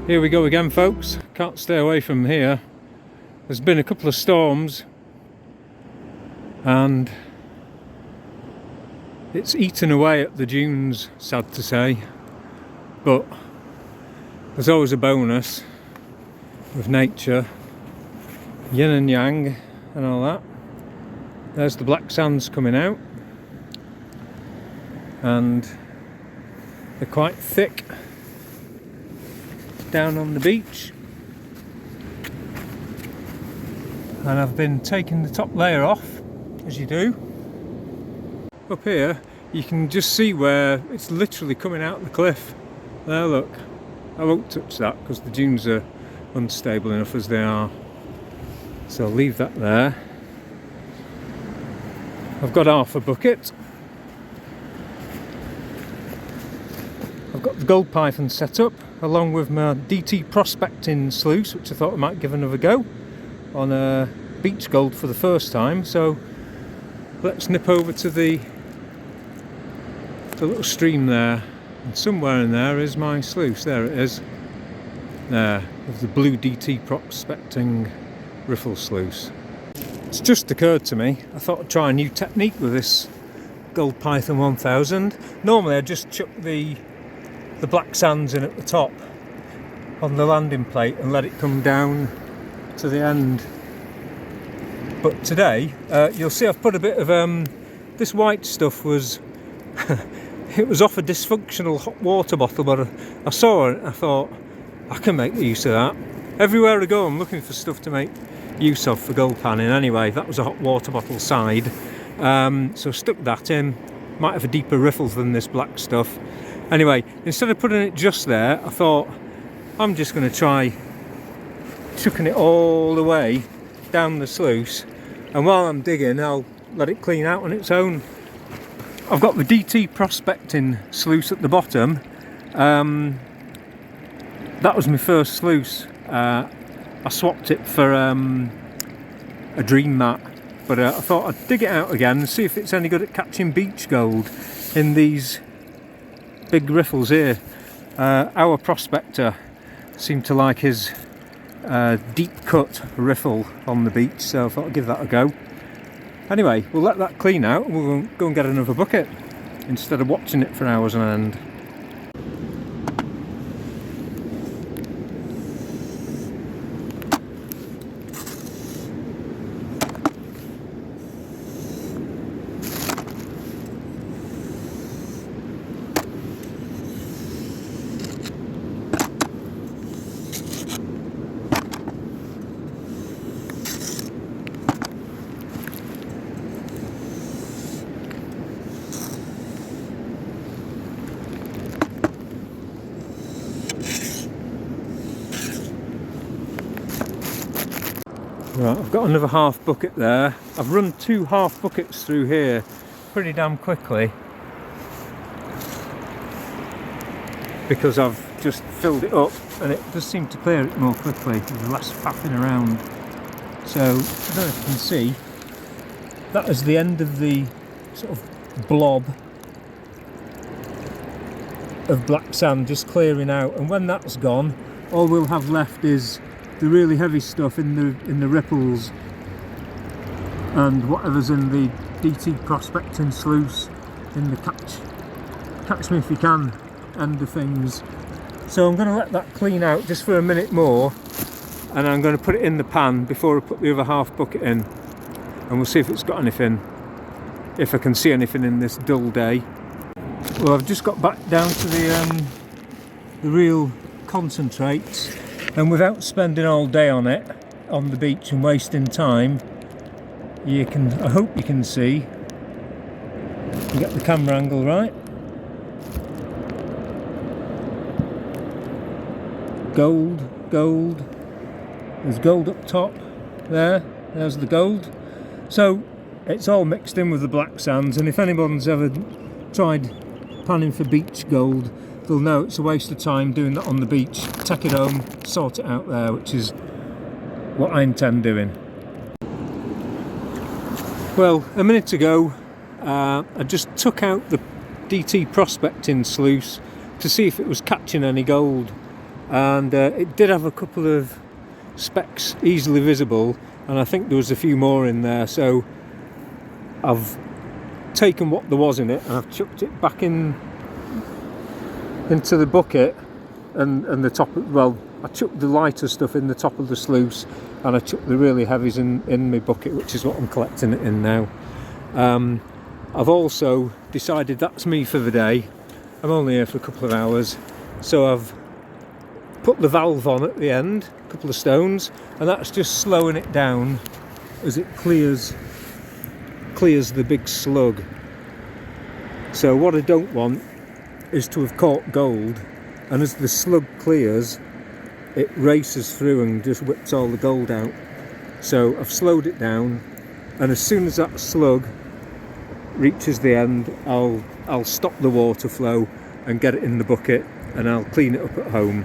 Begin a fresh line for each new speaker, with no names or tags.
Here we go again, folks. Can't stay away from here. There's been a couple of storms and it's eaten away at the dunes, sad to say, but there's always a bonus with nature, yin and yang and all that. There's the black sands coming out and they're quite thick down on the beach, and I've been taking the top layer off, as you do. Up here you can just see where it's literally coming out the cliff. There, look. I won't touch that because the dunes are unstable enough as they are, so I'll leave that there. I've got half a bucket. I've got the gold python set up along with my DT prospecting sluice, which I thought I might give another go on a beach gold for the first time. So let's nip over to the little stream there, and somewhere in there is my sluice. There it is, there, with the blue DT prospecting riffle sluice. It's just occurred to me, I thought I'd try a new technique with this gold python 1000. Normally I just chuck the black sands in at the top on the landing plate and let it come down to the end. But today you'll see I've put a bit of this white stuff was it was off a dysfunctional hot water bottle, but I saw it and I thought I can make use of that. Everywhere I go I'm looking for stuff to make use of for gold panning. Anyway, that was a hot water bottle side, so I stuck that in. Might have a deeper riffle than this black stuff. Anyway, instead of putting it just there, I thought I'm just going to try chucking it all the way down the sluice, and while I'm digging I'll let it clean out on its own. I've got the DT prospecting sluice at the bottom. That was my first sluice. I swapped it for a dream mat, but I thought I'd dig it out again and see if it's any good at catching beach gold in these big riffles here. Our prospector seemed to like his deep cut riffle on the beach, so I thought I'd give that a go. Anyway, we'll let that clean out and we'll go and get another bucket instead of watching it for hours on end. Right, I've got another half bucket there. I've run 2 half buckets through here pretty damn quickly because I've just filled it up, and it does seem to clear it more quickly. There's less faffing around. So, I don't know if you can see, that is the end of the sort of blob of black sand just clearing out, and when that's gone, all we'll have left is the really heavy stuff in the ripples and whatever's in the DT prospecting sluice in the catch me if you can end of things. So I'm going to let that clean out just for a minute more, and I'm going to put it in the pan before I put the other half bucket in, and we'll see if it's got anything, if I can see anything in this dull day. Well, I've just got back down to the real concentrates, and without spending all day on it on the beach and wasting time, you can, I hope you can see, you get the camera angle right. Gold, gold, there's gold up top there, there's the gold. So it's all mixed in with the black sands, and if anyone's ever tried panning for beach gold, they'll know it's a waste of time doing that on the beach. Take it home, sort it out there, which is what I intend doing. Well, a minute ago I just took out the DT prospecting sluice to see if it was catching any gold, and it did have a couple of specks easily visible, and I think there was a few more in there, so I've taken what there was in it and I've chucked it back into the bucket, and the top, well, I chucked the lighter stuff in the top of the sluice, and I chucked the really heavies in my bucket, which is what I'm collecting it in now. I've also decided that's me for the day. I'm only here for a couple of hours, so I've put the valve on at the end, a couple of stones, and that's just slowing it down as it clears the big slug. So what I don't want is to have caught gold, and as the slug clears, it races through and just whips all the gold out. So I've slowed it down, and as soon as that slug reaches the end, I'll stop the water flow and get it in the bucket, and I'll clean it up at home.